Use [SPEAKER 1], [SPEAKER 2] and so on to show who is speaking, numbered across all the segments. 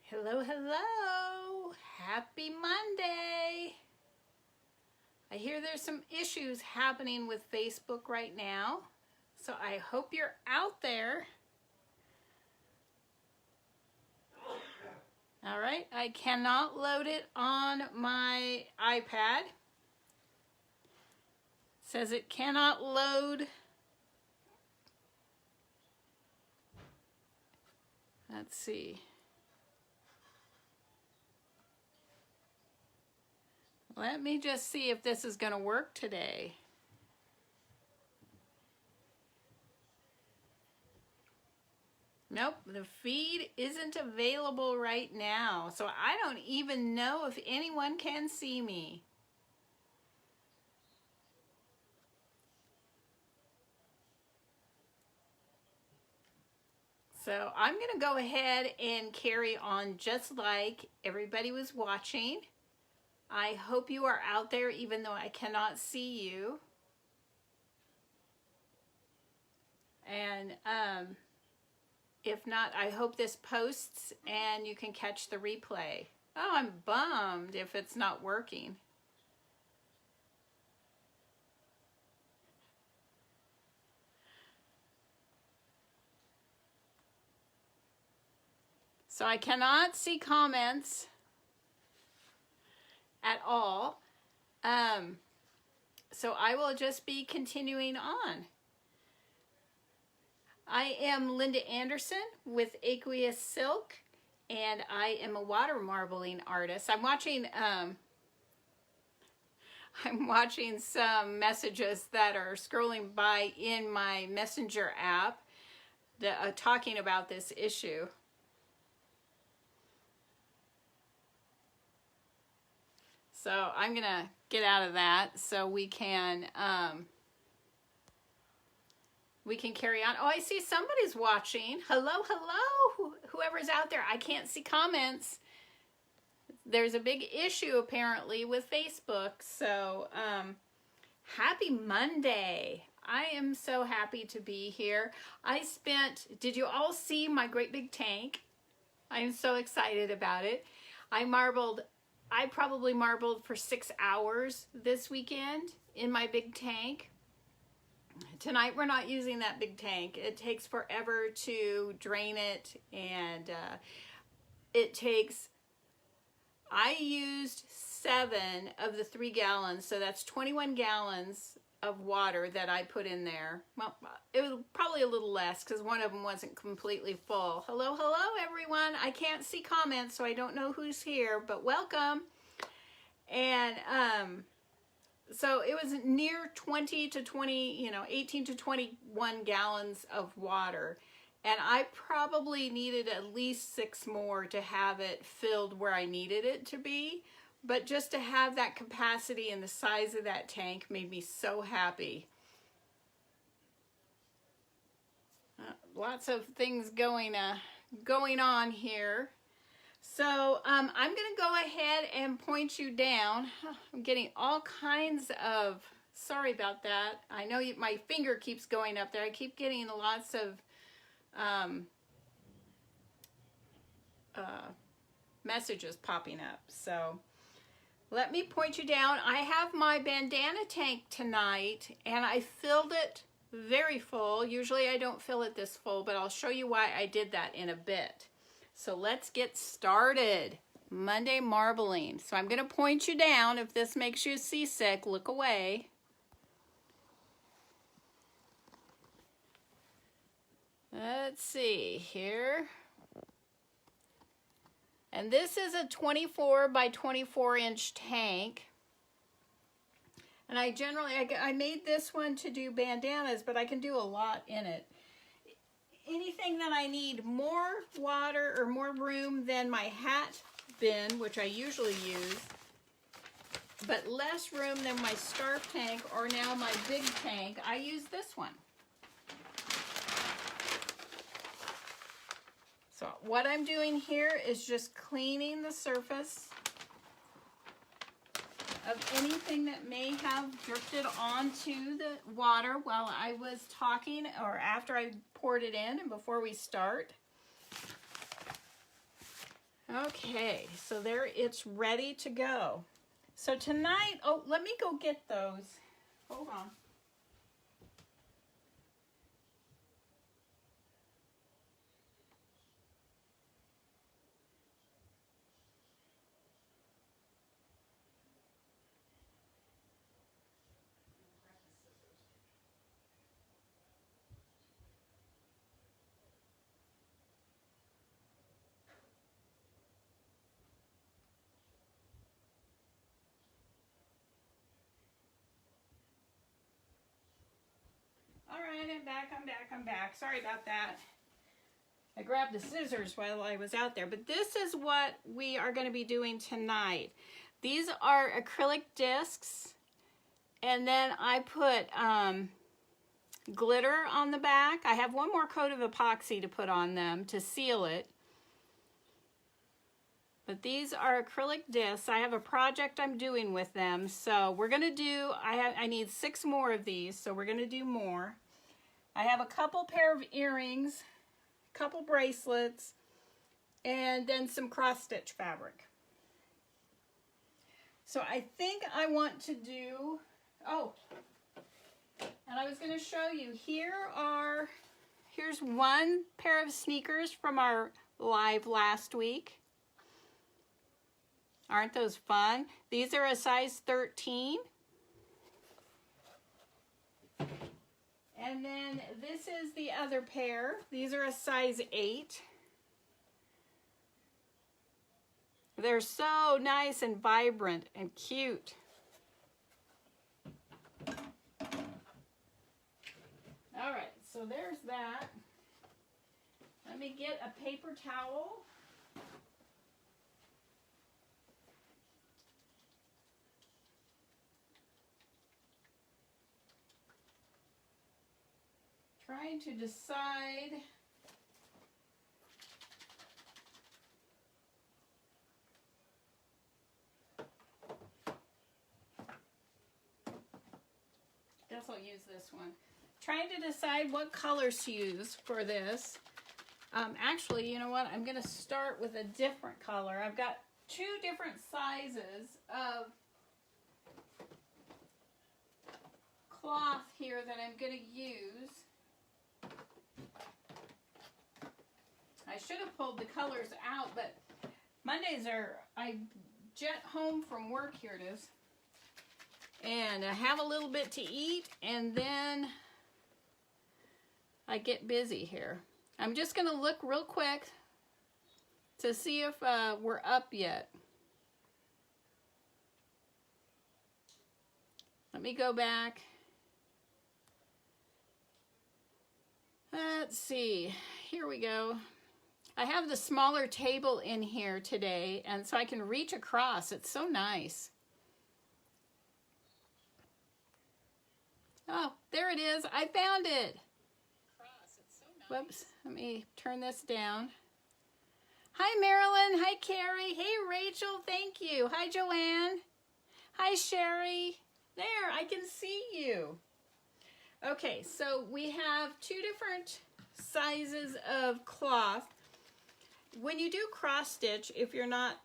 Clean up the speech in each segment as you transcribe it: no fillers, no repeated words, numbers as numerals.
[SPEAKER 1] Hello, hello. Happy Monday. I hear there's some issues happening with Facebook right now, so I hope you're out there. All right, I cannot load it on my iPad. It says it cannot load. Let's see. Let me just see if this is going to work today. Nope, the feed isn't available right now, so I don't even know if anyone can see me. So I'm going to go ahead and carry on just like everybody was watching. I hope you are out there even though I cannot see you. And if not, I hope this posts and you can catch the replay. Oh, I'm bummed if it's not working. So I cannot see comments at all. So I will just be continuing on. I am Linda Anderson with Aqueous Silk, and I am a water marbling artist. I'm watching some messages that are scrolling by in my Messenger app that talking about this issue. So I'm gonna get out of that so we can carry on. Oh, I see somebody's watching. Hello, hello, whoever's out there. I can't see comments. There's a big issue apparently with Facebook. So happy Monday. I am so happy to be here. Did you all see my great big tank? I'm so excited about it. I probably marbled for 6 hours this weekend in my big tank. Tonight we're not using that big tank. It takes forever to drain it, and I used 7 of the 3 gallons, so that's 21 gallons of water that I put in there. Well, it was probably a little less because one of them wasn't completely full. Hello, hello everyone. I can't see comments, so I don't know who's here, but welcome. And so it was near 18 to 21 gallons of water. And I probably needed at least 6 more to have it filled where I needed it to be. But just to have that capacity and the size of that tank made me so happy. Lots of things going on here. So I'm going to go ahead and point you down. I'm getting all kinds of, sorry about that. I know my finger keeps going up there. I keep getting lots of messages popping up. So let me point you down. I have my bandana tank tonight, and I filled it very full. Usually I don't fill it this full, but I'll show you why I did that in a bit. So let's get started. Monday marbling. So I'm going to point you down. If this makes you seasick, look away. Let's see here. And this is a 24 by 24 inch tank. And I made this one to do bandanas, but I can do a lot in it. Anything that I need more water or more room than my hat bin, which I usually use, but less room than my scarf tank or now my big tank, I use this one. So what I'm doing here is just cleaning the surface of anything that may have drifted onto the water while I was talking or after I poured it in and before we start. Okay, so there it's ready to go. So tonight, oh, let me go get those. Hold on. All right, I'm back. Sorry about that. I grabbed the scissors while I was out there, but this is what we are going to be doing tonight. These are acrylic discs, and then I put glitter on the back. I have one more coat of epoxy to put on them to seal it. But these are acrylic discs. I have a project I'm doing with them, so we're going to do, I need 6 more of these, so we're going to do more. I have a couple pair of earrings, a couple bracelets, and then some cross-stitch fabric. So I think I want to do, oh, and I was going to show you, here's one pair of sneakers from our live last week. Aren't those fun? These are a size 13. And then this is the other pair. These are a size 8. They're so nice and vibrant and cute. All right, so there's that. Let me get a paper towel. Trying to decide guess I'll use this one. Trying to decide what colors to use for this. Actually, you know what? I'm going to start with a different color. I've got 2 different sizes of cloth here that I'm going to use. I should have pulled the colors out, but Mondays I jet home from work, here it is, and I have a little bit to eat, and then I get busy here. I'm just going to look real quick to see if we're up yet. Let me go back. Let's see. Here we go. I have the smaller table in here today, and so I can reach across. It's so nice. Oh, there it is. I found it. Whoops. Let me turn this down. Hi, Marilyn. Hi, Carrie. Hey, Rachel. Thank you. Hi, Joanne. Hi, Sherry. There, I can see you. Okay, so we have 2 different sizes of cloth. When you do cross stitch, if you're not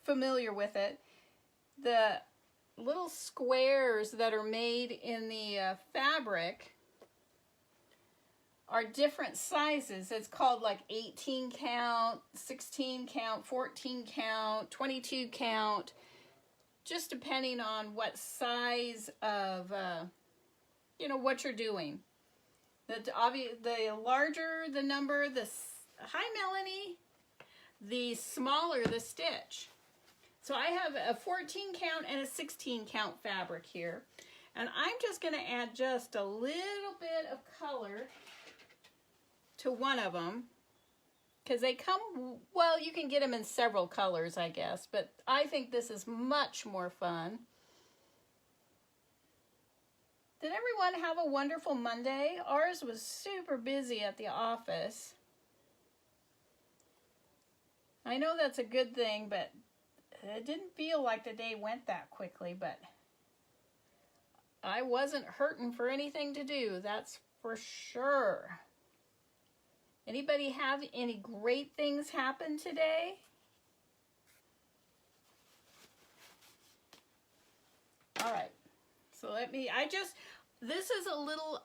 [SPEAKER 1] familiar with it, the little squares that are made in the fabric are different sizes. It's called like 18 count, 16 count, 14 count, 22 count, just depending on what size of, you know, what you're doing. The larger the number, hi Melanie, the smaller the stitch. So I have a 14 count and a 16 count fabric here. And I'm just going to add just a little bit of color to one of them. Because they come, well, you can get them in several colors, I guess. But I think this is much more fun. Did everyone have a wonderful Monday? Ours was super busy at the office. I know that's a good thing, but it didn't feel like the day went that quickly, but I wasn't hurting for anything to do, that's for sure. Anybody have any great things happen today? All right, so this is a little,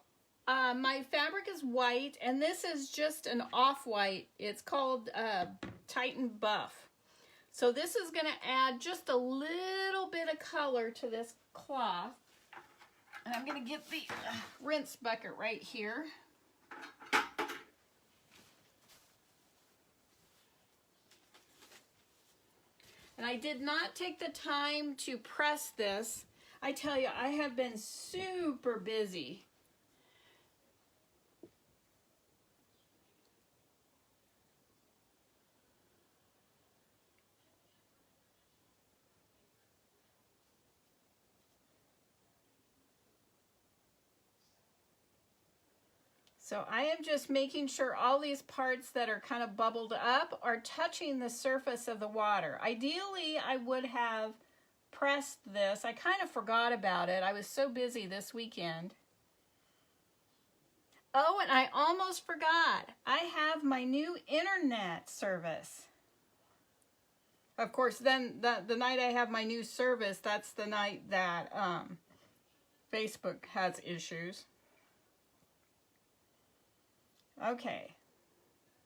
[SPEAKER 1] my fabric is white, and this is just an off-white. It's called Titan Buff. So this is gonna add just a little bit of color to this cloth. And I'm gonna get the rinse bucket right here. And I did not take the time to press this. I tell you, I have been super busy. So I am just making sure all these parts that are kind of bubbled up are touching the surface of the water. Ideally, I would have pressed this. I kind of forgot about it. I was so busy this weekend. Oh, and I almost forgot. I have my new internet service. Of course, then the night I have my new service, that's the night that Facebook has issues. Okay,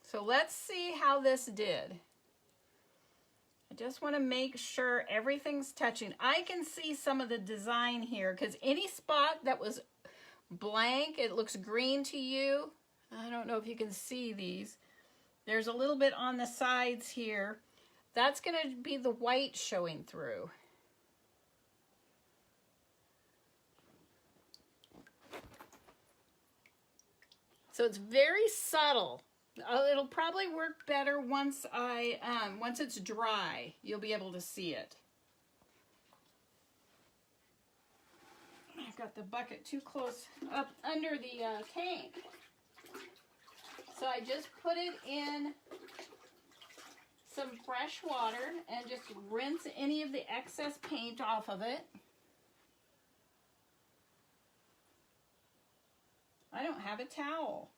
[SPEAKER 1] so let's see how this did. I just want to make sure everything's touching. I can see some of the design here because any spot that was blank, it looks green to you. I don't know if you can see these. There's a little bit on the sides here. That's going to be the white showing through. So it's very subtle. It'll probably work better once it's dry. You'll be able to see it. I've got the bucket too close up under the tank. So I just put it in some fresh water and just rinse any of the excess paint off of it. I don't have a towel.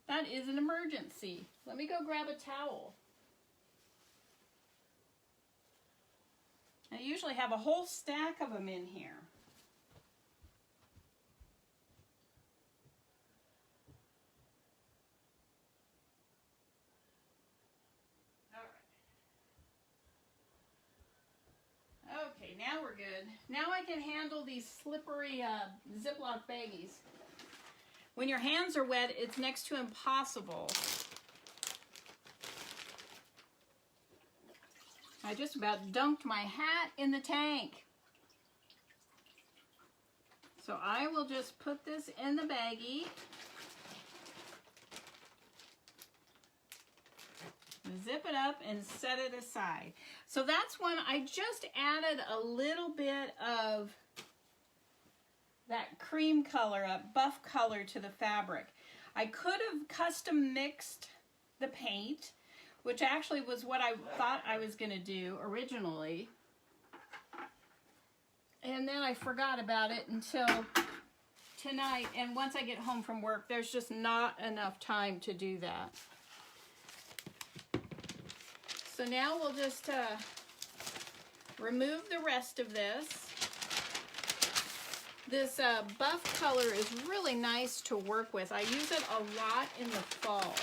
[SPEAKER 1] That is an emergency. Let me go grab a towel. I usually have a whole stack of them in here. All right. Okay, now we're good. Now I can handle these slippery Ziploc baggies. When your hands are wet, it's next to impossible. I just about dunked my hat in the tank. So I will just put this in the baggie. Zip it up and set it aside. So that's when I just added a little bit of that cream color, a buff color to the fabric. I could have custom mixed the paint, which actually was what I thought I was going to do originally. And then I forgot about it until tonight, and once I get home from work, there's just not enough time to do that. So now we'll just remove the rest of this. This buff color is really nice to work with. I use it a lot in the fall.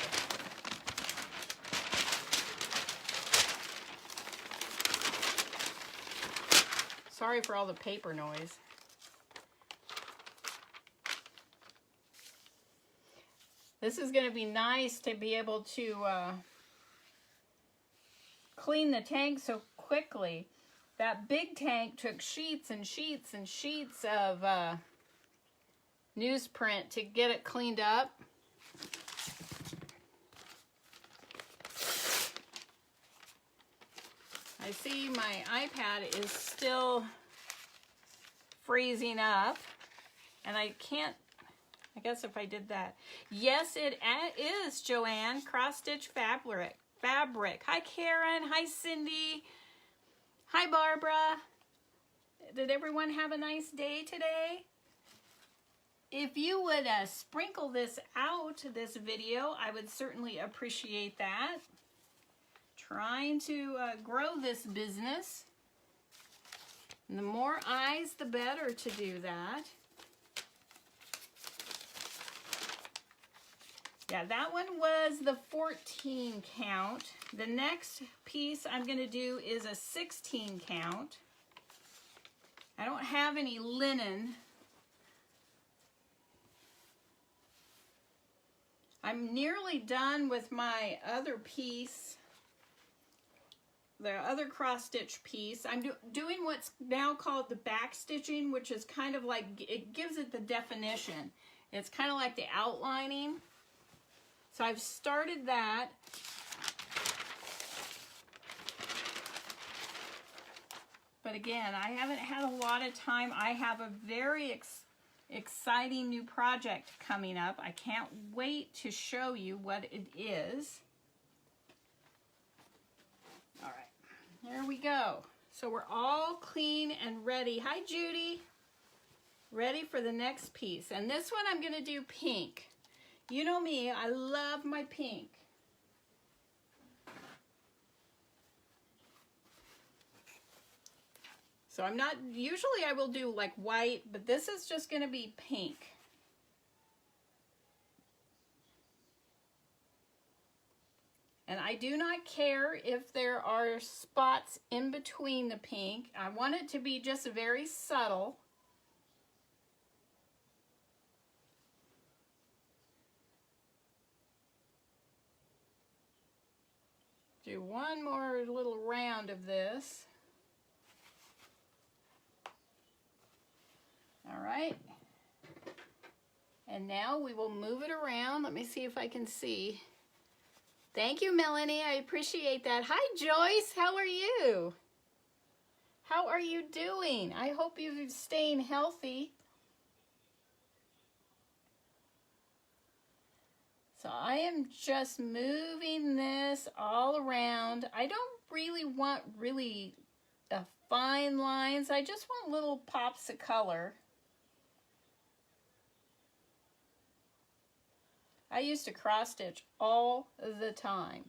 [SPEAKER 1] Sorry for all the paper noise. This is going to be nice to be able to clean the tank so quickly. That big tank took sheets and sheets and sheets of newsprint to get it cleaned up. I see my iPad is still freezing up, and I can't, I guess if I did that. Yes, it is, Joanne, cross-stitch fabric. Hi, Karen. Hi, Cindy. Hi, Barbara. Did everyone have a nice day today? If you would sprinkle this out, this video, I would certainly appreciate that. Trying to grow this business. And the more eyes, the better to do that. Yeah, that one was the 14 count. The next piece I'm going to do is a 16 count. I don't have any linen. I'm nearly done with my other piece, the other cross stitch piece. I'm doing what's now called the back stitching, which is kind of like, it gives it the definition. It's kind of like the outlining. So I've started that. But again, I haven't had a lot of time. I have a very exciting new project coming up. I can't wait to show you what it is. All right, there we go. So we're all clean and ready. Hi, Judy. Ready for the next piece. And this one I'm gonna do pink. You know me, I love my pink. So I'm not, usually I will do like white, but this is just gonna be pink. And I do not care if there are spots in between the pink. I want it to be just very subtle. Do one more little round of this. All right. And now we will move it around. Let me see if I can see. Thank you, Melanie. I appreciate that. Hi, Joyce. How are you? How are you doing? I hope you're staying healthy. So I am just moving this all around. I don't really want fine lines. I just want little pops of color. I used to cross stitch all the time.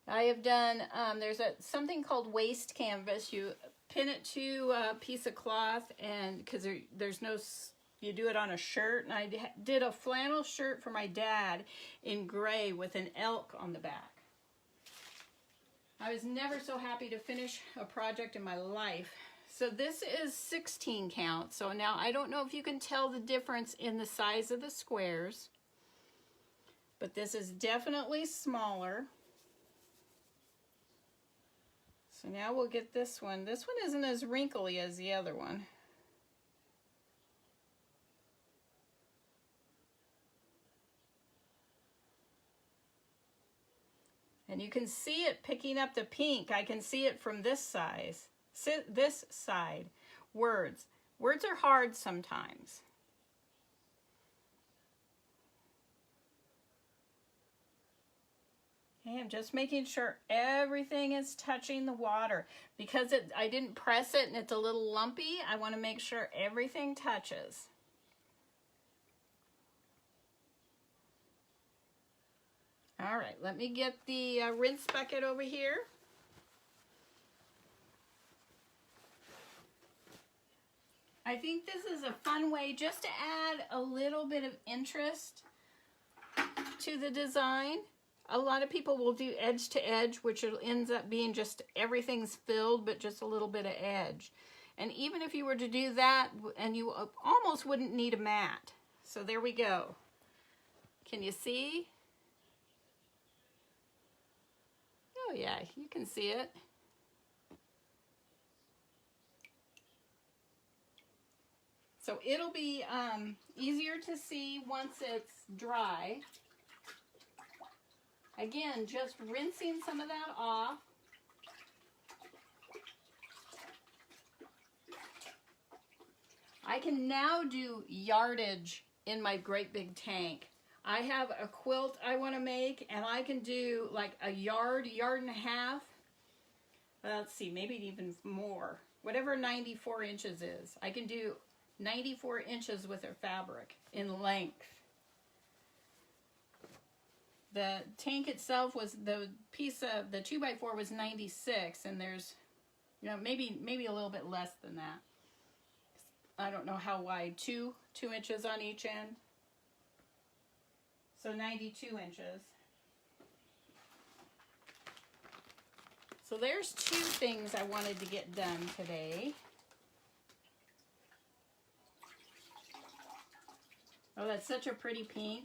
[SPEAKER 1] I have done, there's something called waist canvas. You pin it to a piece of cloth, and because there's no, you do it on a shirt. And I did a flannel shirt for my dad in gray with an elk on the back. I was never so happy to finish a project in my life. So this is 16 count. So now I don't know if you can tell the difference in the size of the squares, but this is definitely smaller. So now we'll get this one. This one isn't as wrinkly as the other one. And you can see it picking up the pink. I can see it from this size. This side. Words. Words are hard sometimes. Okay, I'm just making sure everything is touching the water. Because I didn't press it and it's a little lumpy, I want to make sure everything touches. All right, let me get the rinse bucket over here. I think this is a fun way just to add a little bit of interest to the design. A lot of people will do edge to edge, which ends up being just everything's filled, but just a little bit of edge. And even if you were to do that, and you almost wouldn't need a mat. So there we go. Can you see? Oh yeah, you can see it. So it'll be easier to see once it's dry. Again, just rinsing some of that off. I can now do yardage in my great big tank. I have a quilt I want to make, and I can do like a yard and a half. Let's see, maybe even more. Whatever 94 inches is. I can do 94 inches with their fabric in length. The tank itself was, the piece of the 2x4 was 96, and there's, you know, maybe a little bit less than that. I don't know how wide, 2 inches on each end. So 92 inches. So there's 2 things I wanted to get done today. Oh, that's such a pretty pink.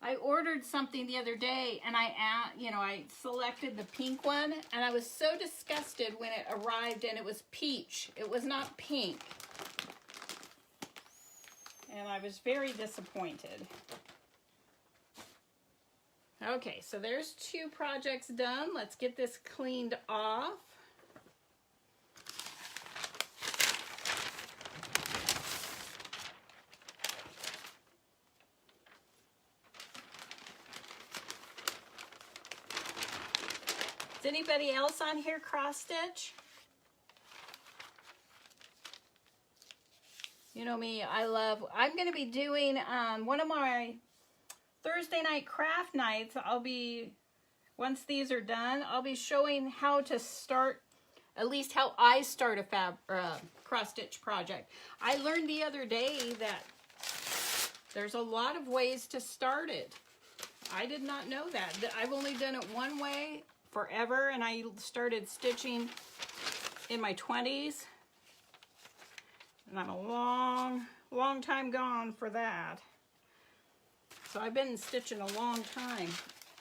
[SPEAKER 1] I ordered something the other day, and I selected the pink one, and I was so disgusted when it arrived and it was peach. It was not pink. And I was very disappointed. Okay, so there's 2 projects done. Let's get this cleaned off. Is anybody else on here cross stitch? You know me, I'm going to be doing one of my Thursday night craft nights. Once these are done, I'll be showing how to start, at least how I start a cross stitch project. I learned the other day that there's a lot of ways to start it. I did not know that. I've only done it one way forever, and I started stitching in my 20s. And I'm a long time gone for that. So I've been stitching a long time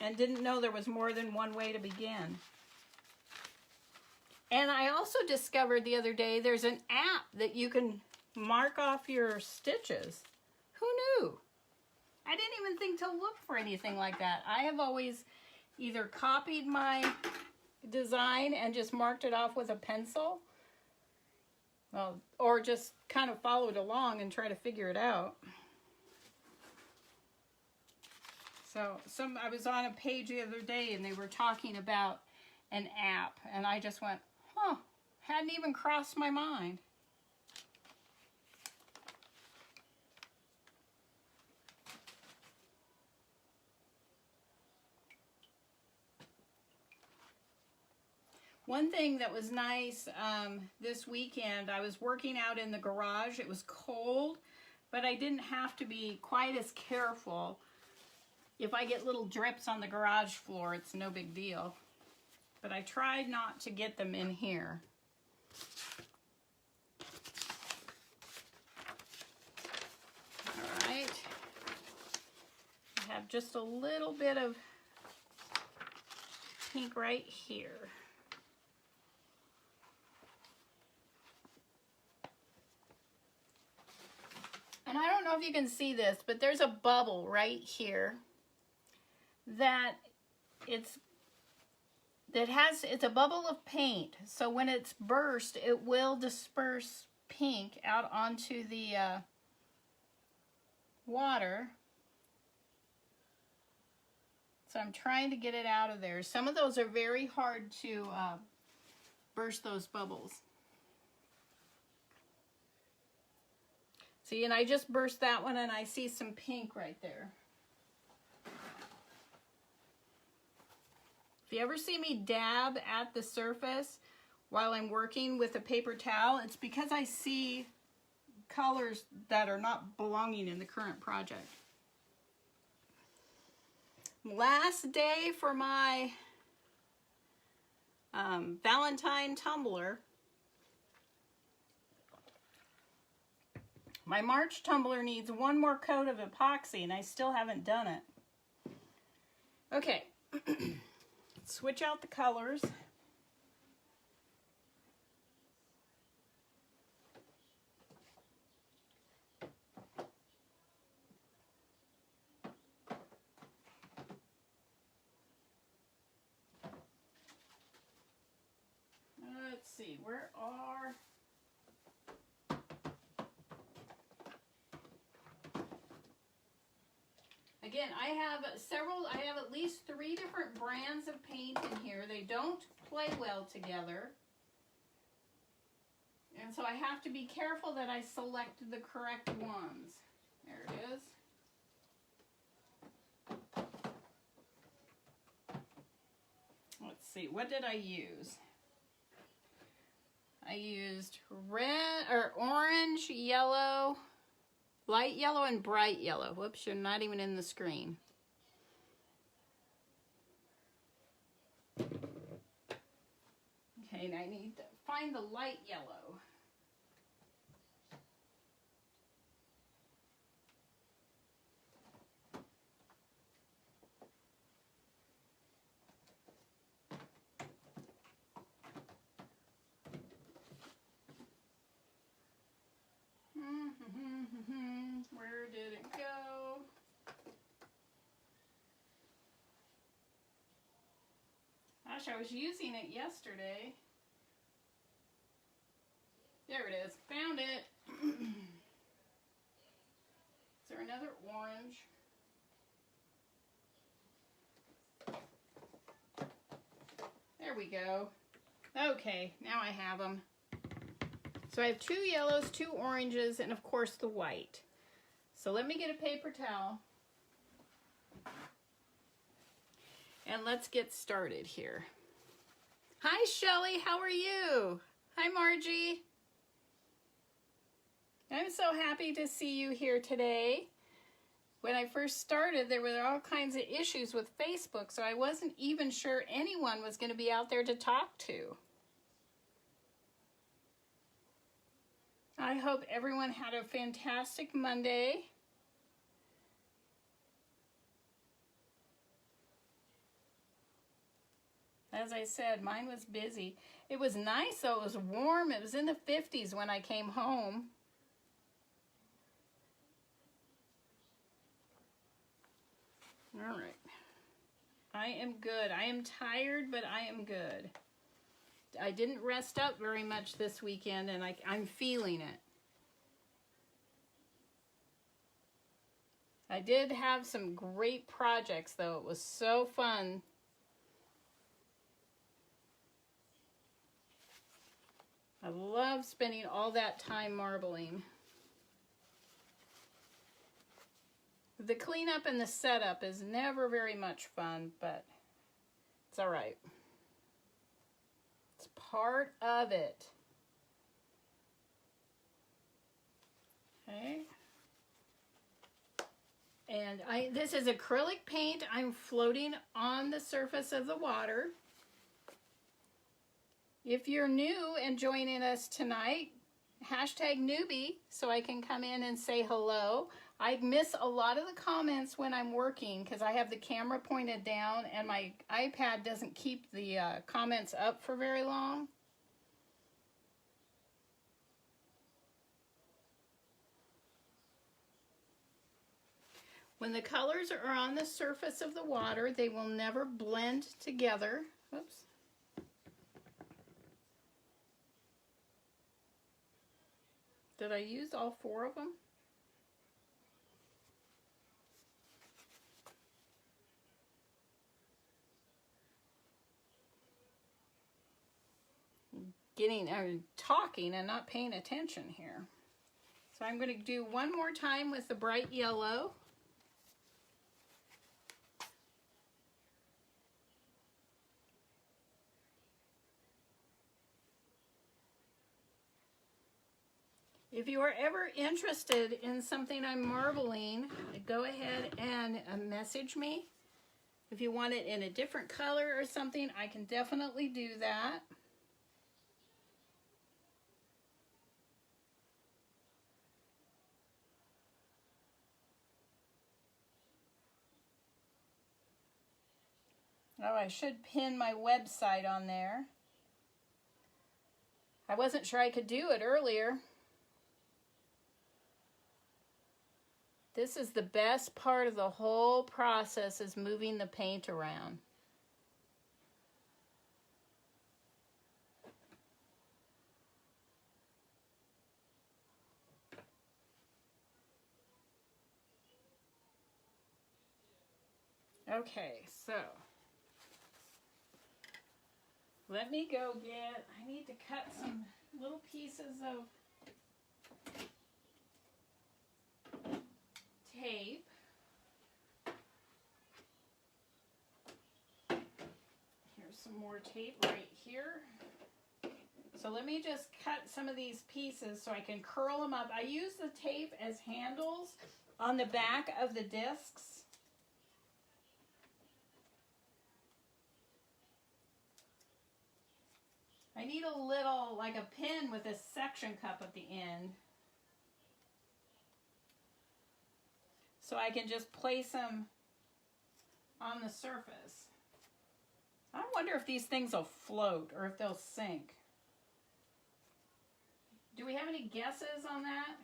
[SPEAKER 1] and didn't know there was more than one way to begin. And I also discovered the other day there's an app that you can mark off your stitches. Who knew? I didn't even think to look for anything like that. I have always either copied my design and just marked it off with a pencil, or just kind of followed along and try to figure it out. So I was on a page the other day and they were talking about an app, and I just went, huh, hadn't even crossed my mind. One thing that was nice this weekend, I was working out in the garage. It was cold, but I didn't have to be quite as careful. If I get little drips on the garage floor, it's no big deal. But I tried not to get them in here. All right. I have just a little bit of pink right here. And I don't know if you can see this, but there's a bubble right here that it's a bubble of paint. So when it's burst, it will disperse pink out onto the water. So I'm trying to get it out of there. Some of those are very hard to burst those bubbles. See, and I just burst that one, and I see some pink right there. If you ever see me dab at the surface while I'm working with a paper towel, it's because I see colors that are not belonging in the current project. Last day for my Valentine tumbler. My March tumbler needs one more coat of epoxy, and I still haven't done it. Okay, switch out the colors. Let's see, where are... Again, I have at least 3 different brands of paint in here. They don't play well together. And so I have to be careful that I select the correct ones. There it is. Let's see, what did I use? I used red or orange, yellow, light yellow, and bright yellow. Whoops, you're not even in the screen. Okay, and I need to find the light yellow. Where did it go? Gosh, I was using it yesterday. There it is. Found it. Is there another orange? There we go. Okay, now I have them. So I have 2 yellows, 2 oranges, and of course the white. So let me get a paper towel. And let's get started here. Hi, Shelly. How are you? Hi, Margie. I'm so happy to see you here today. When I first started, there were all kinds of issues with Facebook, so I wasn't even sure anyone was going to be out there to talk to. I hope everyone had a fantastic Monday. As I said, mine was busy. It was nice though, it was warm. It was in the 50s when I came home. All right. I am good. I am tired, but I am good. I didn't rest up very much this weekend, and I'm feeling it. I did have some great projects, though. It was so fun. I love spending all that time marbling. The cleanup and the setup is never very much fun, but it's all right. It's part of it. Okay. And this is acrylic paint. I'm floating on the surface of the water. If you're new and joining us tonight, hashtag newbie so I can come in and say hello. I miss a lot of the comments when I'm working because I have the camera pointed down and my iPad doesn't keep the comments up for very long. When the colors are on the surface of the water, they will never blend together. Oops. Did I use all 4 of them? Talking and not paying attention here. So I'm going to do one more time with the bright yellow. If you are ever interested in something I'm marbling, go ahead and message me. If you want it in a different color or something, I can definitely do that. Oh, I should pin my website on there. I wasn't sure I could do it earlier. This is the best part of the whole process, is moving the paint around. Okay, so let me go I need to cut some little pieces of tape. Here's some more tape right here. So let me just cut some of these pieces so I can curl them up. I use the tape as handles on the back of the discs. I need a little, like a pin with a suction cup at the end, so I can just place them on the surface. I wonder if these things will float or if they'll sink. Do we have any guesses on that?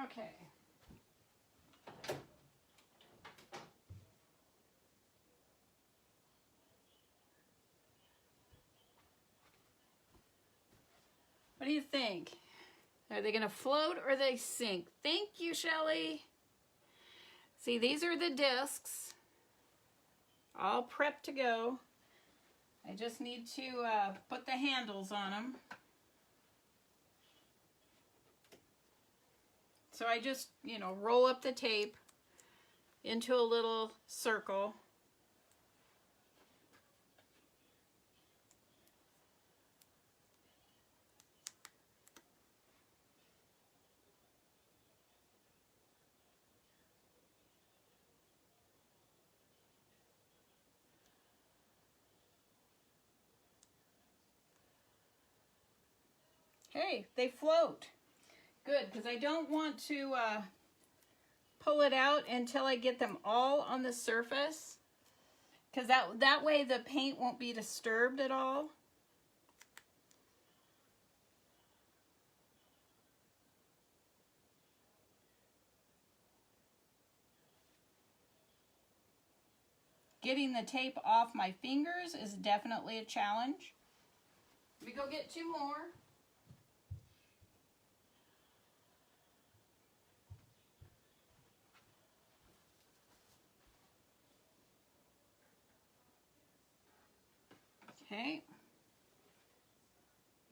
[SPEAKER 1] Okay. What do you think? Are they going to float or they sink? Thank you, Shelley. See, these are the discs, all prepped to go. I just need to put the handles on them. So I just, you know, roll up the tape into a little circle. Hey, they float. Good, because I don't want to pull it out until I get them all on the surface, because that way the paint won't be disturbed at all. Getting the tape off my fingers is definitely a challenge. Let me go get two more. Okay.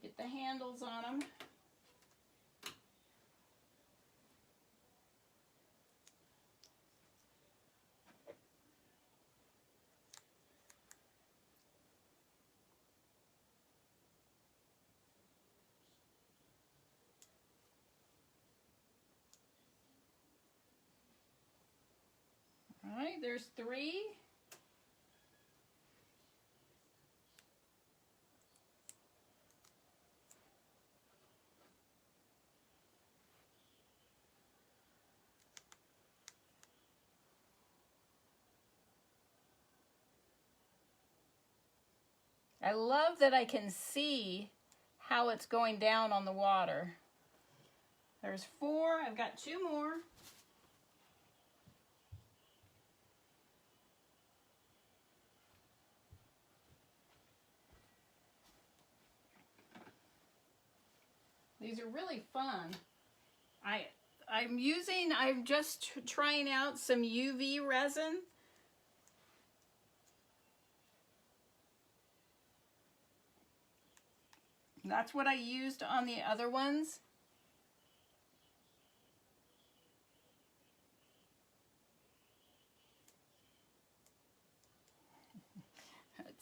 [SPEAKER 1] Get the handles on them. All right, there's three. I love that I can see how it's going down on the water. There's four. I've got two more. These are really fun. I'm just trying out some UV resin. That's what I used on the other ones.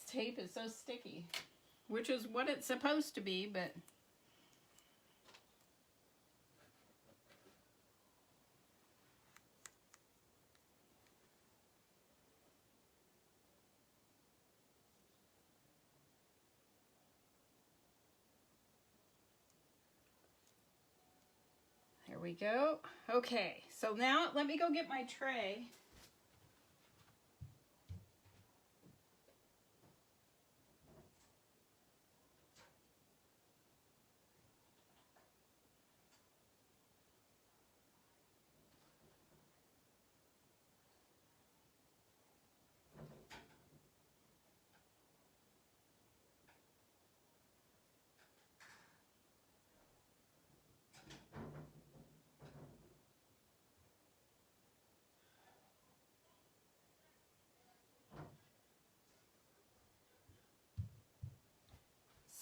[SPEAKER 1] Tape is so sticky, which is what it's supposed to be, but there we go. Okay, so now let me go get my tray.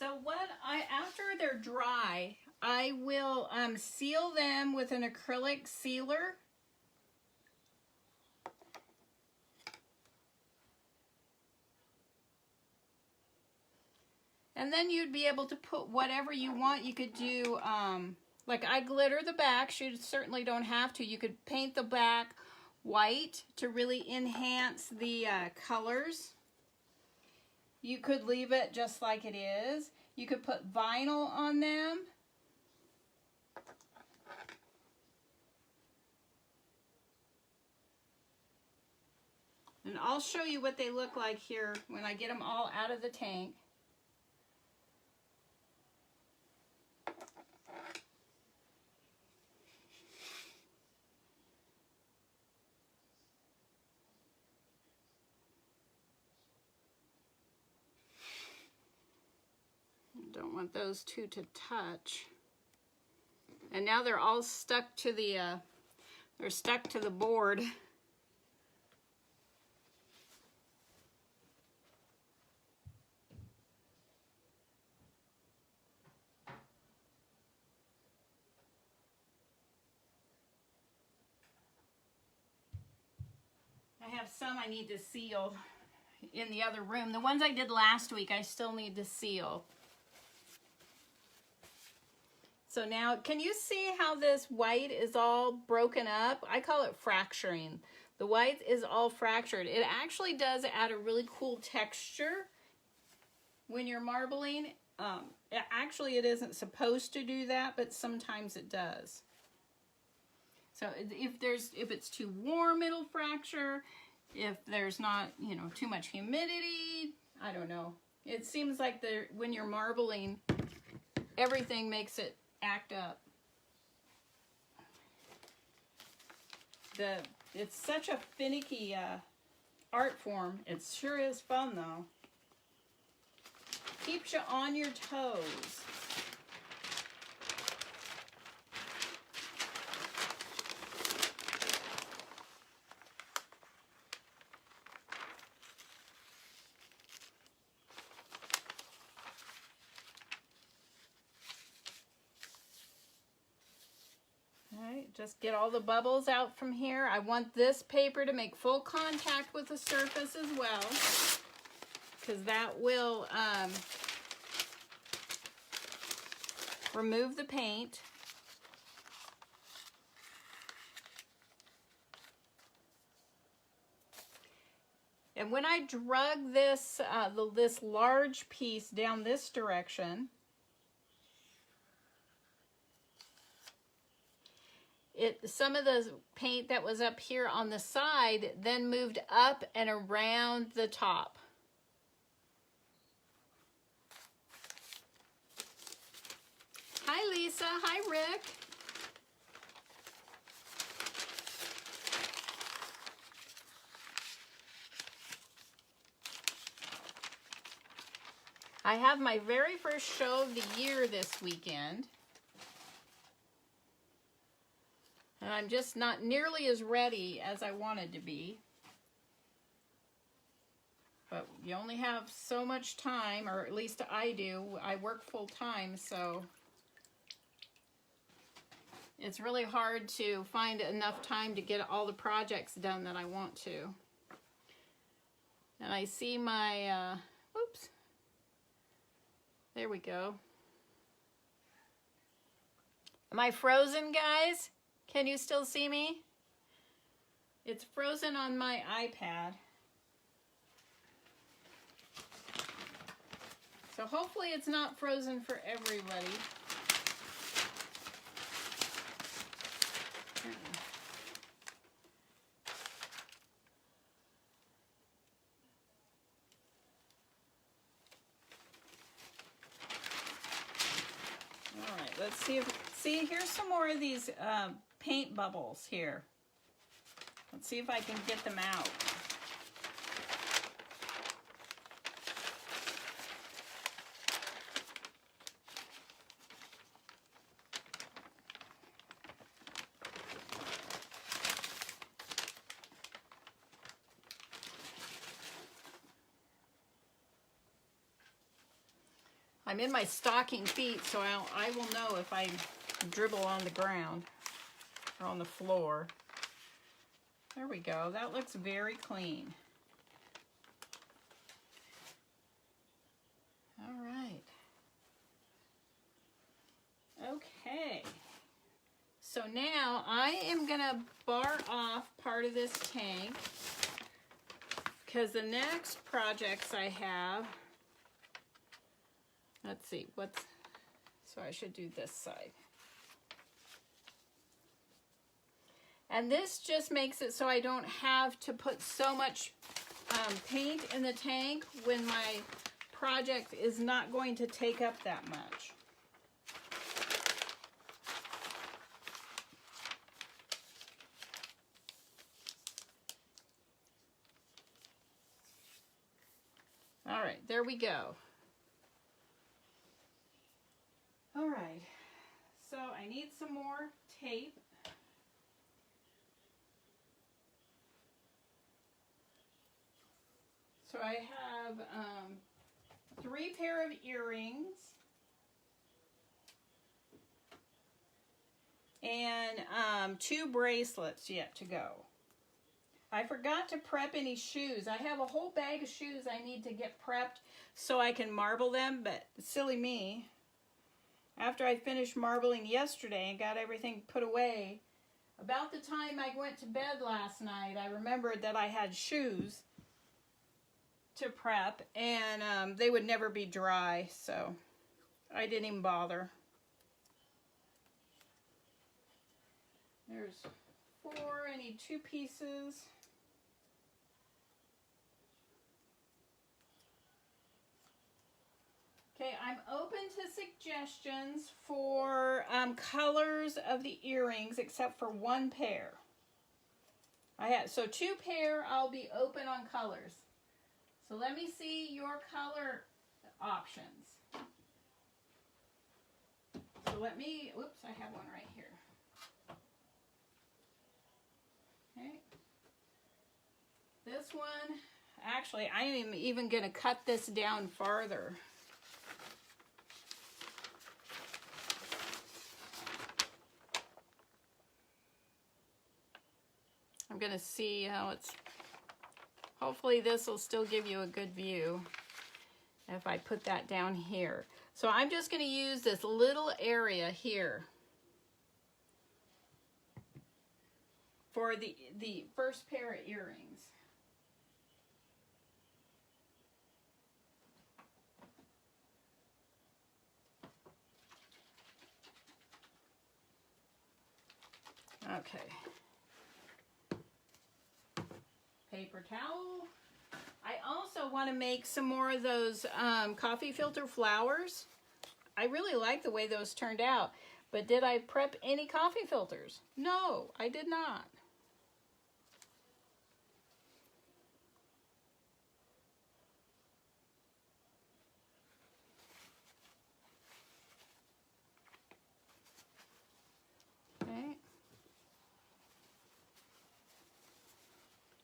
[SPEAKER 1] So after they're dry, I will seal them with an acrylic sealer. And then you'd be able to put whatever you want. You could do, like I glitter the back. You certainly don't have to. You could paint the back white to really enhance the colors. You could leave it just like it is. You could put vinyl on them. And I'll show you what they look like here when I get them all out of the tank. Don't want those two to touch. And now they're all stuck to the board. I have some I need to seal in the other room. The ones I did last week, I still need to seal. So now, can you see how this white is all broken up? I call it fracturing. The white is all fractured. It actually does add a really cool texture when you're marbling. Actually, it isn't supposed to do that, but sometimes it does. So if it's too warm, it'll fracture. If there's not, too much humidity, I don't know. It seems like when you're marbling, everything makes it act up. It's such a finicky art form. It sure is fun though. Keeps you on your toes. Just get all the bubbles out from here. I want this paper to make full contact with the surface as well, because that will remove the paint. And when I drug this this large piece down this direction, some of the paint that was up here on the side then moved up and around the top. Hi Lisa, hi Rick. I have my very first show of the year this weekend. And I'm just not nearly as ready as I wanted to be. But you only have so much time, or at least I do. I work full time, so it's really hard to find enough time to get all the projects done that I want to. And I see my, oops, there we go. Am I frozen, guys? Can you still see me? It's frozen on my iPad. So hopefully it's not frozen for everybody. All right, let's see here's some more of these paint bubbles here. Let's see if I can get them out. I'm in my stocking feet, so I will know if I dribble on the ground or on the floor. There we go. That looks very clean. All right. Okay. So now I am going to bar off part of this tank because the next projects I have, let's see, so I should do this side. And this just makes it so I don't have to put so much paint in the tank when my project is not going to take up that much. All right, there we go. All right, so I need some more tape. So I have 3 pair of earrings and 2 bracelets yet to go. I forgot to prep any shoes. I have a whole bag of shoes I need to get prepped so I can marble them, but silly me. After I finished marbling yesterday and got everything put away, about the time I went to bed last night, I remembered that I had shoes to prep, and they would never be dry, so I didn't even bother. There's 4, I need 2 pieces. Okay, I'm open to suggestions for colors of the earrings except for 1 pair. So 2 pair, I'll be open on colors. So let me see your color options. So let me, oops, I have one right here. Okay. This one, actually, I am even going to cut this down farther. I'm going to see how it's, hopefully this will still give you a good view if I put that down here. So I'm just going to use this little area here for the first pair of earrings. Okay. Paper towel. I also want to make some more of those coffee filter flowers. I really like the way those turned out, but did I prep any coffee filters? No, I did not. Okay.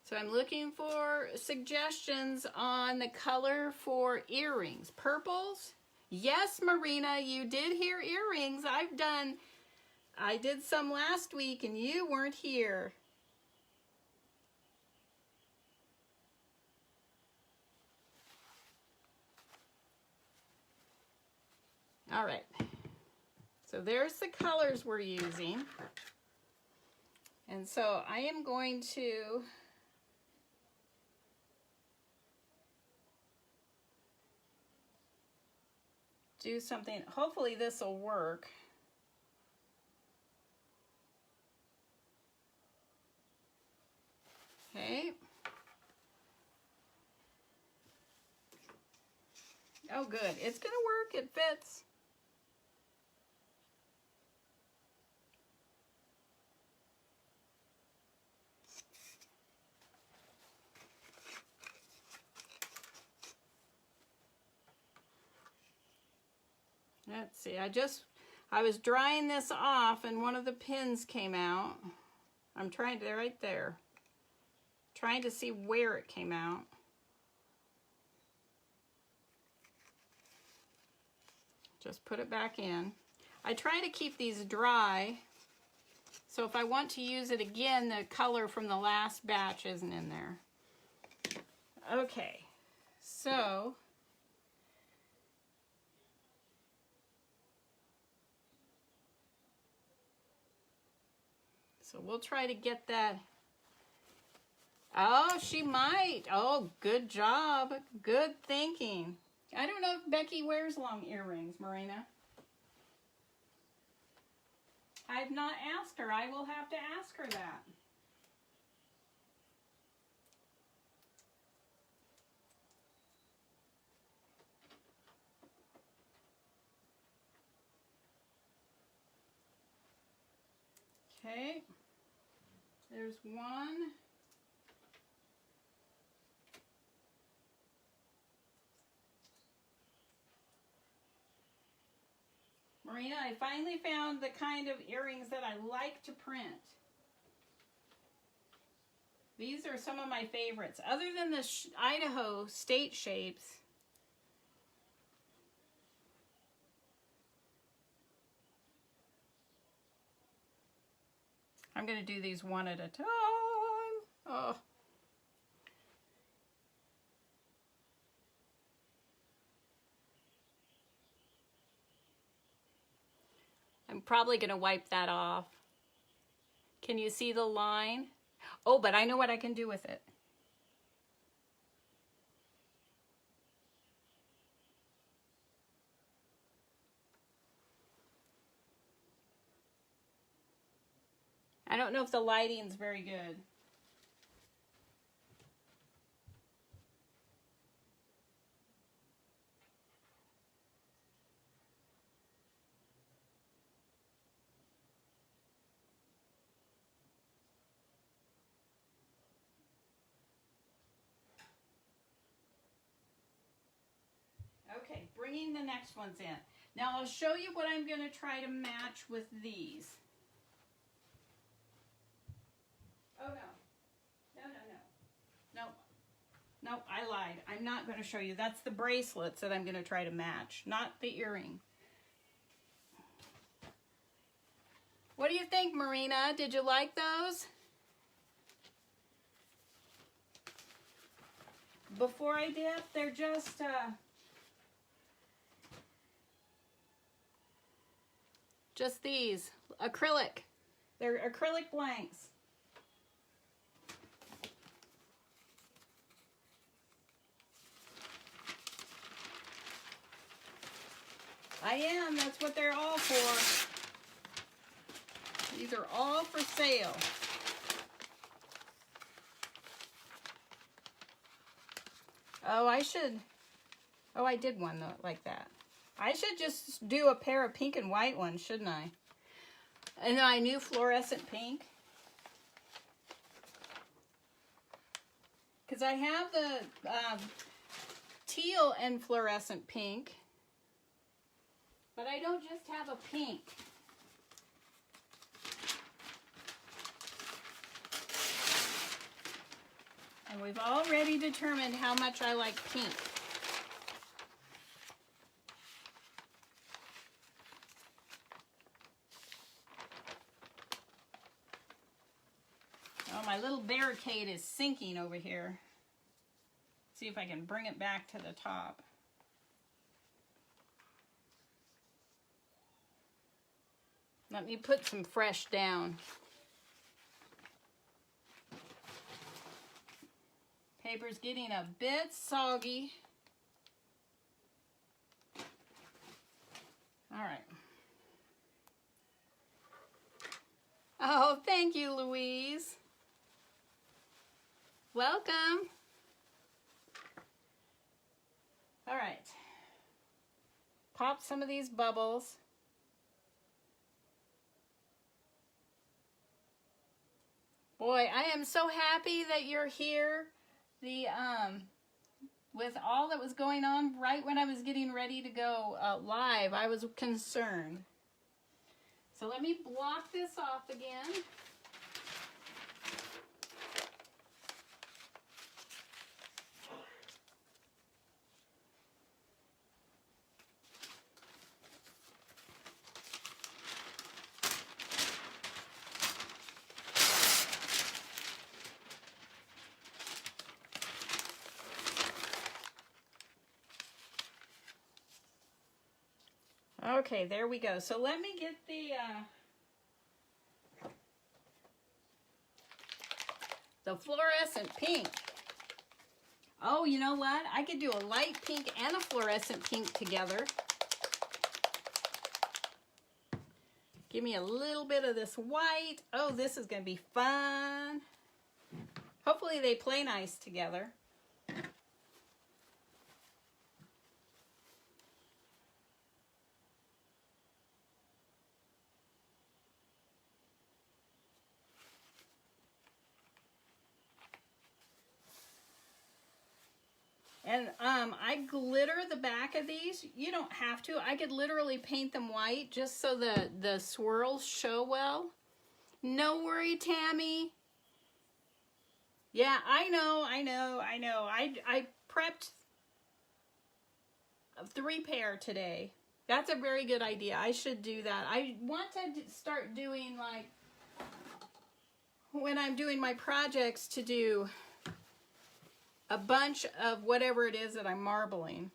[SPEAKER 1] So I'm looking for suggestions on the color for earrings. Purples? Yes, Marina, you did hear earrings. I did some last week and you weren't here. All right. So there's the colors we're using. And so I am going to do something. Hopefully this will work. Okay. Oh, good. It's going to work. It fits. Let's see. I was drying this off and one of the pins came out. I'm trying to, right there. Trying to see where it came out. Just put it back in. I try to keep these dry, so if I want to use it again, the color from the last batch isn't in there. Okay, so we'll try to get that. Oh, she might. Oh, good job. Good thinking. I don't know if Becky wears long earrings, Marina. I've not asked her. I will have to ask her that. Okay. There's one. Marina, I finally found the kind of earrings that I like to print. These are some of my favorites. Other than the Idaho state shapes, I'm going to do these one at a time. Oh. I'm probably going to wipe that off. Can you see the line? Oh, but I know what I can do with it. I don't know if the lighting's very good. Okay, bringing the next ones in. Now I'll show you what I'm going to try to match with these. Oh no. Nope. Nope, I lied. I'm not going to show you. That's the bracelets that I'm going to try to match, not the earring. What do you think, Marina? Did you like those? Before I dip, they're just these, acrylic. They're acrylic blanks. I am, that's what they're all for. These are all for sale. Oh, I did one though, like that. I should just do a pair of pink and white ones, shouldn't I? And my new fluorescent pink. Because I have the teal and fluorescent pink. But I don't just have a pink. And we've already determined how much I like pink. Oh, my little barricade is sinking over here. See if I can bring it back to the top. Let me put some fresh down. Paper's getting a bit soggy. All right. Oh, thank you, Louise. Welcome. All right. Pop some of these bubbles. Boy, I am so happy that you're here. With all that was going on right when I was getting ready to go live, I was concerned. So let me block this off again. Okay, there we go. So let me get the fluorescent pink. Oh, you know what? I could do a light pink and a fluorescent pink together. Give me a little bit of this white. Oh, this is going to be fun. Hopefully they play nice together. And I glitter the back of these. You don't have to. I could literally paint them white just so the swirls show well. No worry, Tammy. Yeah, I know. I prepped 3 pair today. That's a very good idea. I should do that. I want to start doing, like, when I'm doing my projects, to do a bunch of whatever it is that I'm marbling.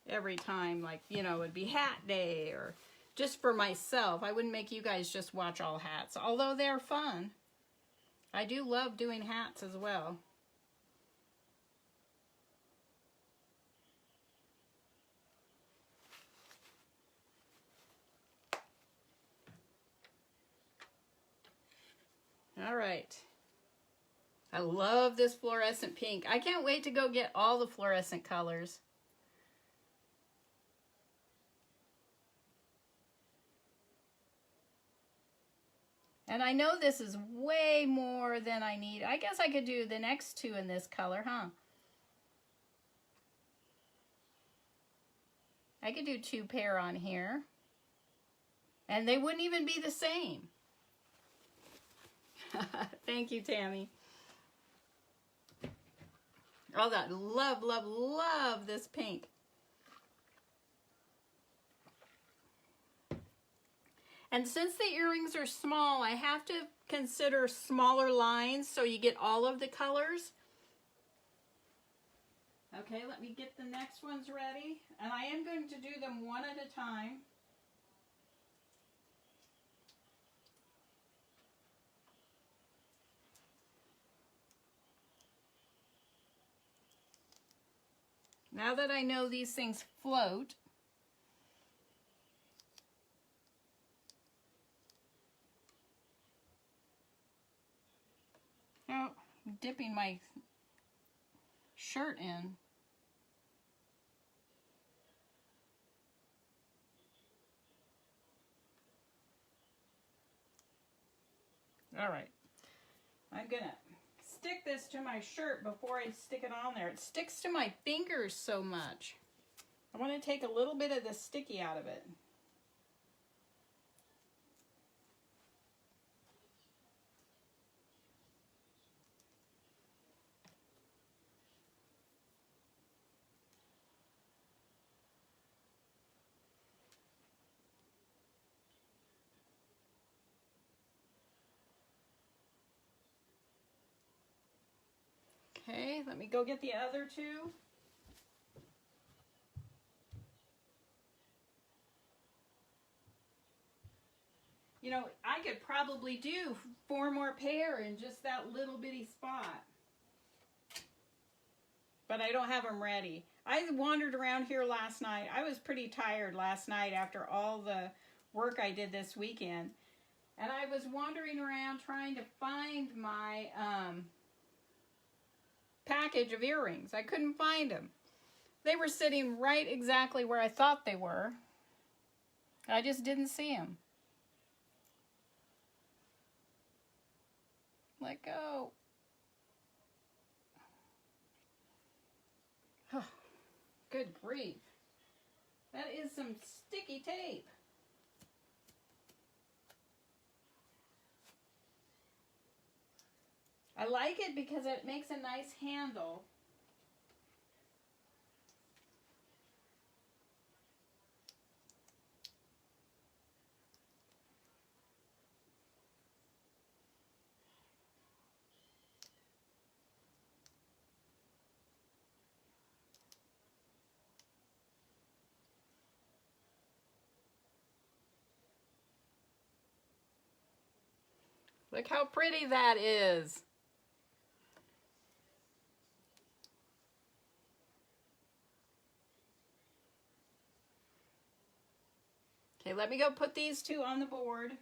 [SPEAKER 1] Every time, like, you know, it'd be hat day, or just for myself. I wouldn't make you guys just watch all hats, although they're fun. I do love doing hats as well. All right. I love this fluorescent pink. I can't wait to go get all the fluorescent colors. And I know this is way more than I need. I guess I could do the next 2 in this color, huh? I could do 2 pair on here. And they wouldn't even be the same. Thank you, Tammy. Oh, that love, love, love this pink. And since the earrings are small, I have to consider smaller lines so you get all of the colors. Okay, let me get the next ones ready. And I am going to do them one at a time. Now that I know these things float, oh, I'm dipping my shirt in. All right, I'm gonna stick this to my shirt before I stick it on there. It sticks to my fingers so much. I want to take a little bit of the sticky out of it. Okay, let me go get the other 2. You know, I could probably do 4 more pair in just that little bitty spot. But I don't have them ready. I wandered around here last night. I was pretty tired last night after all the work I did this weekend. And I was wandering around trying to find my package of earrings. I couldn't find them. They were sitting right exactly where I thought they were. I just didn't see them. Let go. Oh, good grief. That is some sticky tape. I like it because it makes a nice handle. Look how pretty that is. Okay, let me go put these two on the board.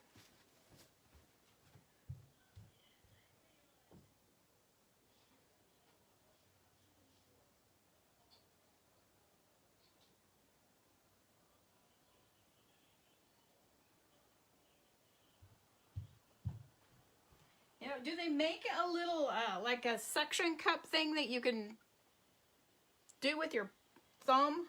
[SPEAKER 1] You know, do they make a little, like a suction cup thing that you can do with your thumb?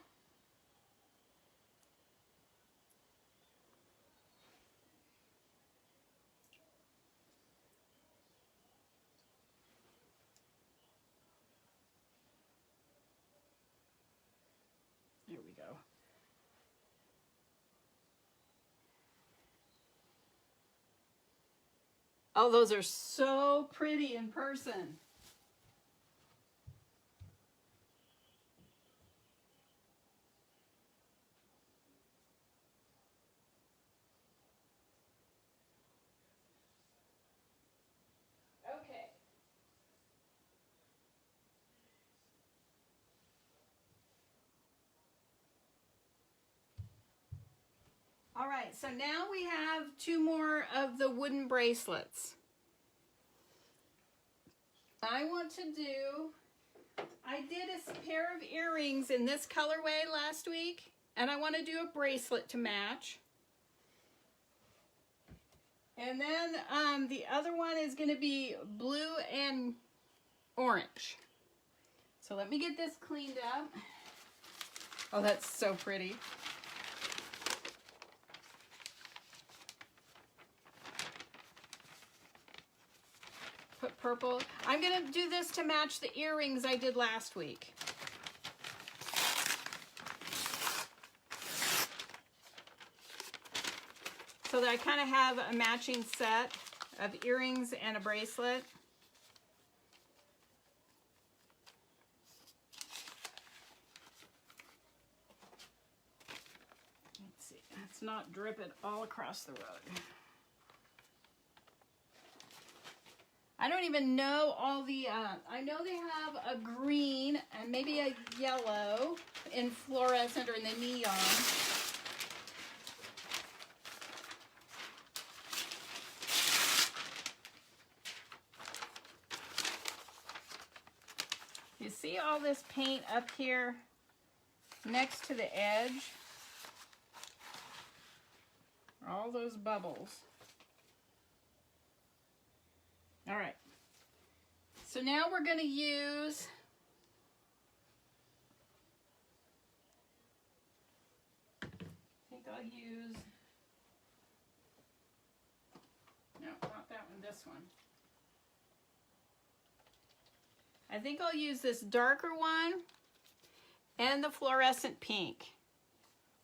[SPEAKER 1] There we go. Oh, those are so pretty in person. Okay. All right, so now we have two more of the wooden bracelets. I did a pair of earrings in this colorway last week, and I want to do a bracelet to match. And then the other one is going to be blue and orange. So let me get this cleaned up. Oh, that's so pretty. Put purple. I'm going to do this to match the earrings I did last week. So that I kind of have a matching set of earrings and a bracelet. Let's see, let's not drip it all across the rug. I don't even know all the, I know they have a green and maybe a yellow in fluorescent or in the neon. You see all this paint up here next to the edge? All those bubbles. All right. So now we're going to use I'll use, no, not that one, this one. I think I'll use this darker one and the fluorescent pink.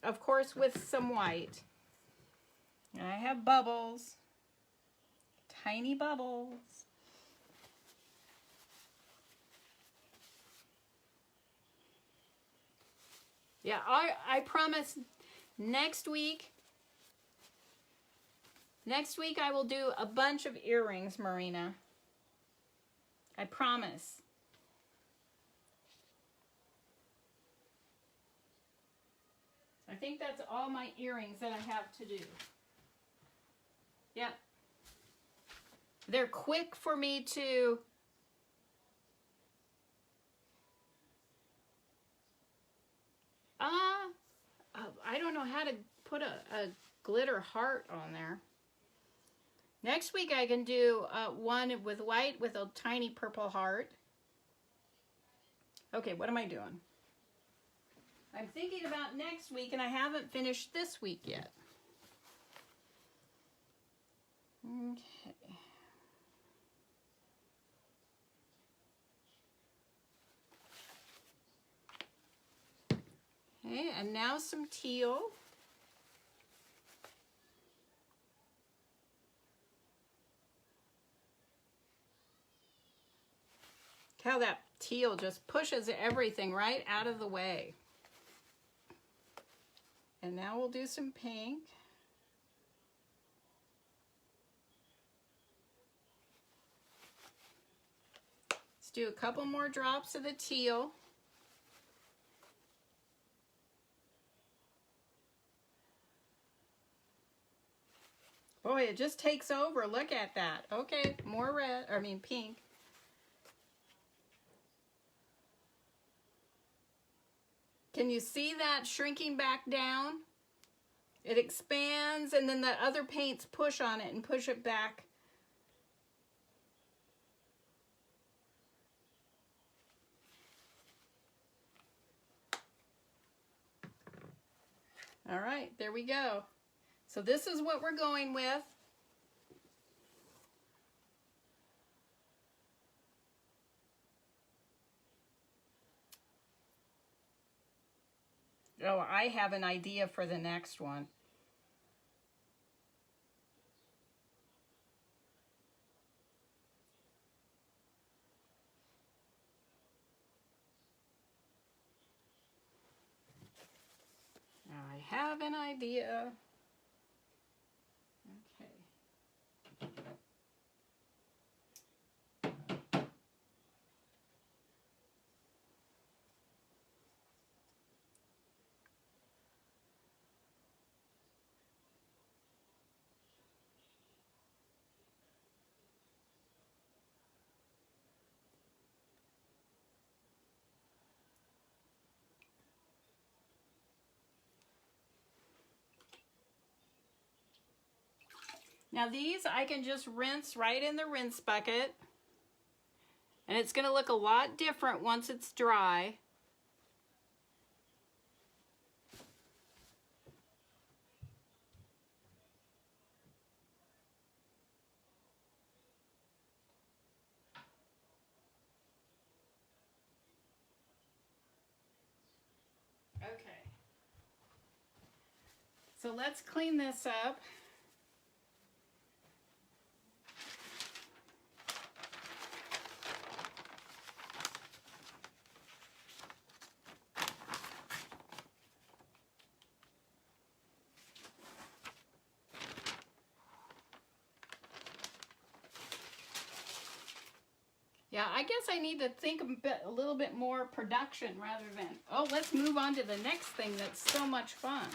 [SPEAKER 1] Of course, with some white. And I have bubbles, tiny bubbles. Yeah, I promise next week I will do a bunch of earrings, Marina. I promise. I think that's all my earrings that I have to do. Yep. They're quick for me to I don't know how to put a glitter heart on there. Next week I can do one with white with a tiny purple heart. Okay, what am I doing? I'm thinking about next week and I haven't finished this week yet. Okay. Okay, and now some teal. How that teal just pushes everything right out of the way. And now we'll do some pink. do a couple more drops of the teal. Boy, it just takes over. Look at that. Okay, more red, pink. Can you see that shrinking back down? It expands and then the other paints push on it and push it back. All right, there we go. So this is what we're going with. Oh, I have an idea for the next one. I have an idea. Okay. Now these I can just rinse right in the rinse bucket. And it's going to look a lot different once it's dry. Okay. So let's clean this up. Yeah, I guess I need to think a little bit more production rather than, oh, let's move on to the next thing that's so much fun.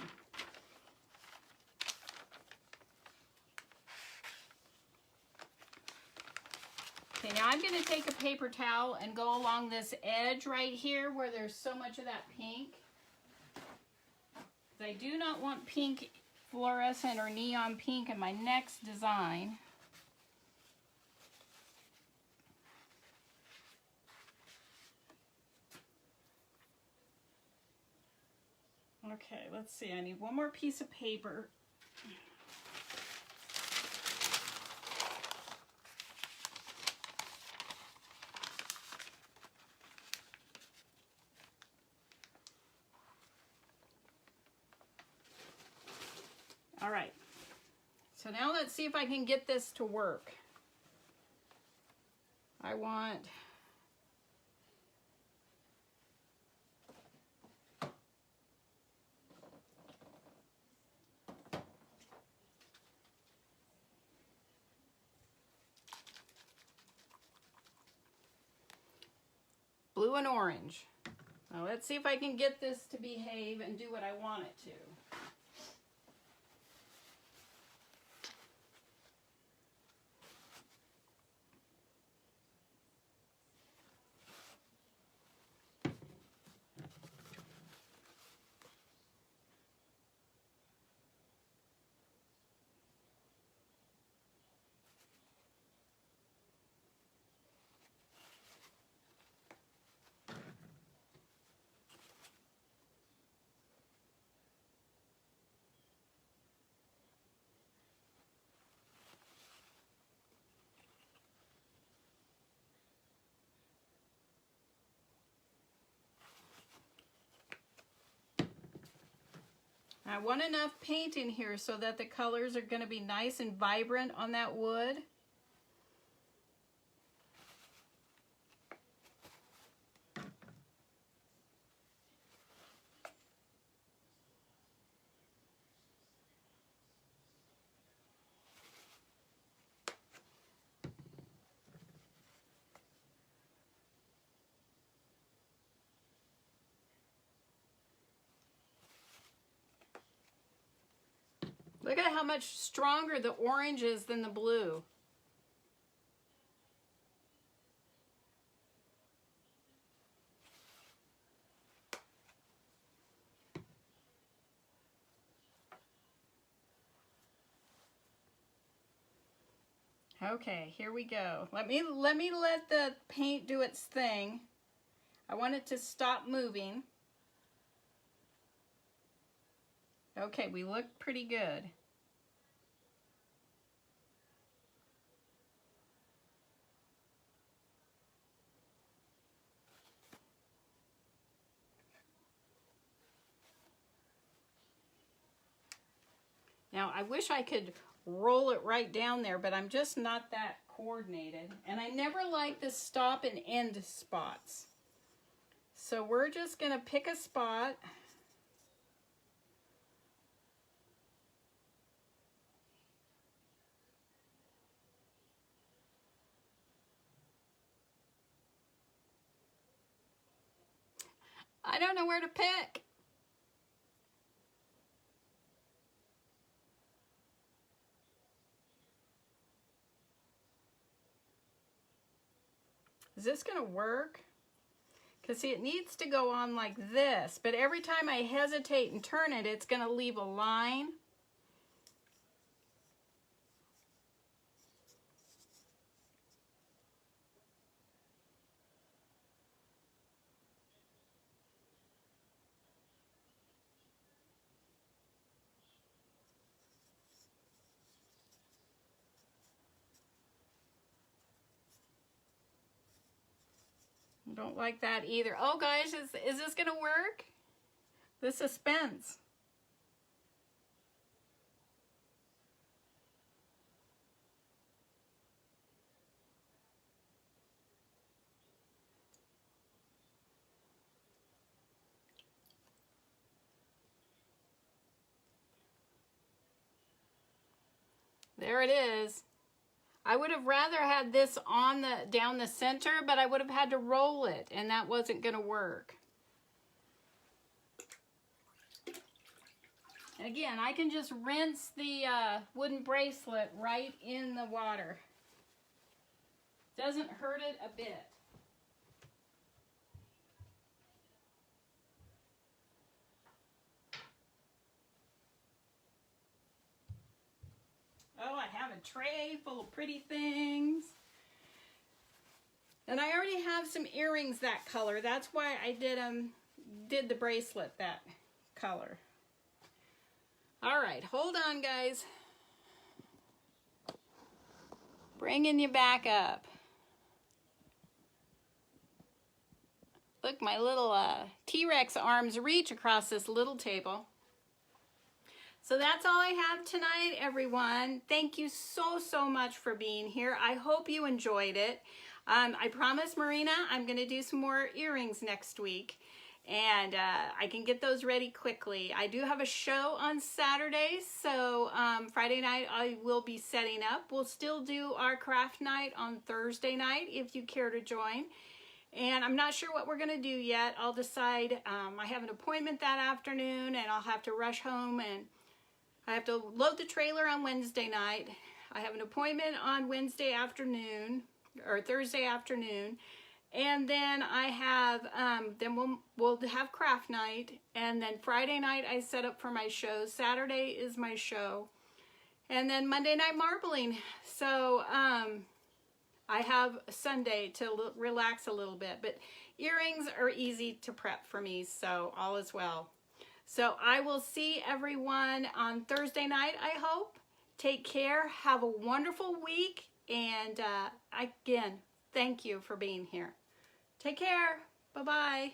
[SPEAKER 1] Okay, now I'm going to take a paper towel and go along this edge right here where there's so much of that pink. I do not want pink fluorescent or neon pink in my next design. Okay, let's see. I need one more piece of paper. All right. So now let's see if I can get this to work. I want blue and orange. Now let's see if I can get this to behave and do what I want it to. I want enough paint in here so that the colors are going to be nice and vibrant on that wood. Look at how much stronger the orange is than the blue. Okay, here we go. Let me let the paint do its thing. I want it to stop moving. Okay, we look pretty good. Now, I wish I could roll it right down there, but I'm just not that coordinated. And I never like the stop and end spots. So we're just gonna pick a spot. I don't know where to pick. Is this gonna work? Because see, it needs to go on like this, but every time I hesitate and turn it, it's gonna leave a line. Don't like that either. Oh guys, is this gonna work? The suspense. There it is. I would have rather had this on down the center, but I would have had to roll it, and that wasn't gonna work. Again, I can just rinse the wooden bracelet right in the water. Doesn't hurt it a bit. Oh, I have a tray full of pretty things. And I already have some earrings that color. That's why I did the bracelet that color. All right, hold on, guys. Bringing you back up. Look, my little T-Rex arms reach across this little table. So that's all I have tonight, everyone. Thank you so much for being here. I hope you enjoyed it. I promised Marina I'm going to do some more earrings next week, and I can get those ready quickly. I do have a show on Saturday, so Friday night I will be setting up. We'll still do our craft night on Thursday night if you care to join. And I'm not sure what we're going to do yet. I'll decide. I have an appointment that afternoon, and I'll have to rush home, and I have to load the trailer on Wednesday night. I have an appointment on Wednesday afternoon, or Thursday afternoon. And then I have, then we'll have craft night. And then Friday night I set up for my show. Saturday is my show. And then Monday night marbling. So I have Sunday to relax a little bit. But earrings are easy to prep for me, so all is well. So I will see everyone on Thursday night, I hope. Take care. Have a wonderful week. And again, thank you for being here. Take care. Bye-bye.